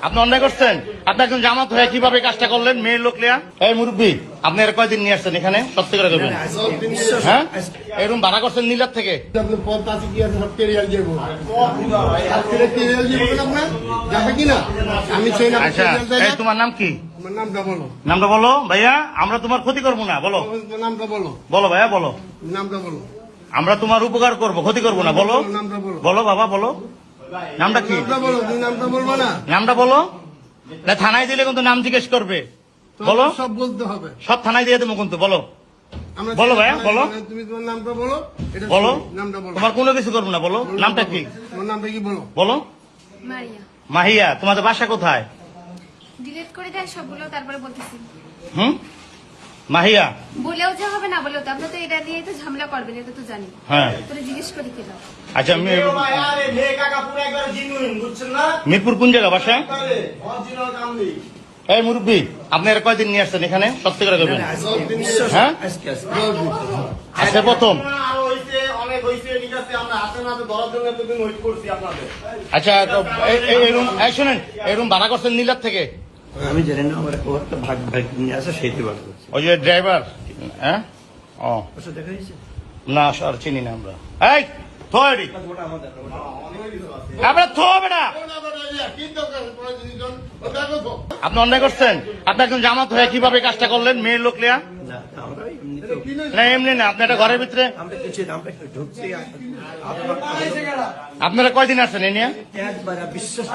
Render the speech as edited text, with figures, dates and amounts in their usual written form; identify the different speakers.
Speaker 1: আপনি অন্যায় করছেন। আপনি একজন জামাত হয়ে কিভাবে কাজটা করলেন? মেয়ের লোক লিয়া। এই মুরব্বী, আপনি এর কয়দিন নিয়ে আসছেন এখানে? সত্যি করে করবেন। হ্যাঁ, এরকম ভাড়া করছেন নীলার থেকে? আচ্ছা, এই তোমার নাম কি? নামটা বলো ভাইয়া, আমরা তোমার ক্ষতি করবো না। বলো
Speaker 2: নামটা বলো।
Speaker 1: বলো ভাইয়া, বলো
Speaker 2: নামটা বলো।
Speaker 1: আমরা তোমার উপকার করবো, ক্ষতি করবো না। বলো
Speaker 2: নামটা বলো।
Speaker 1: বলো বাবা, বলো নামটা কি?
Speaker 2: নামটা বলো। তুমি নামটা বলবো না।
Speaker 1: নামটা বলো। না, থানায় দিলে কিন্তু নাম জিজ্ঞেস করবে। বলো,
Speaker 2: সব বলতে হবে।
Speaker 1: সব থানায় দিয়ে দেবো কিন্তু। বলো বলো ভাইয়া, বলো।
Speaker 2: তুমি তোমার নামটা বলো।
Speaker 1: বলো,
Speaker 2: নামটা বলো।
Speaker 1: তোমার কোনো কিছু করবো না। বলো নামটা কি?
Speaker 2: তোমার নামটা কি বলো?
Speaker 1: বলো।
Speaker 3: মারিয়া।
Speaker 1: মাহিয়া, তোমাদের বাসা কোথায়?
Speaker 3: ডিলিট করে দেয় সবগুলো, তারপরে বলতেছি।
Speaker 1: মাহিয়া,
Speaker 3: বলেও যে হবে না বলেও তো, আপনার তো এটা দিয়ে তো ঝামেলা করবেন, এটা তো জানি।
Speaker 1: হ্যাঁ
Speaker 3: তোরে জিজ্ঞেস করি কেন?
Speaker 1: আচ্ছা, মিরপুর কোন জায়গা বাসা? এই মুরব্বী, আপনি এর কয়দিন নিয়ে আসছেন এখানে? সত্যি করে করবেন। হ্যাঁ, আজকে প্রথম। আচ্ছা, শোনেন, এরকম ভাড়া করছেন নীলার থেকে?
Speaker 4: আমি জানি না, আমার একটা ভাগ নিয়ে আসে সেইটি ভাগ করছি।
Speaker 1: ওই যে ড্রাইভার। হ্যাঁ, ও
Speaker 4: দেখা হয়েছে
Speaker 1: না, আর চিনি না আমরা। এই থোড়ি আমরা থোবে না। আপনি অন্যায় করছেন। আপনি একজন জামাত হয়ে কিভাবে কাজটা করলেন? মেয়ের লোক লিয়া। না এমনি না, আপনি একটা ঘরের ভিতরে। আপনারা কয়দিন আসছেন এ নিয়ে?
Speaker 4: একবার বিশ্বাস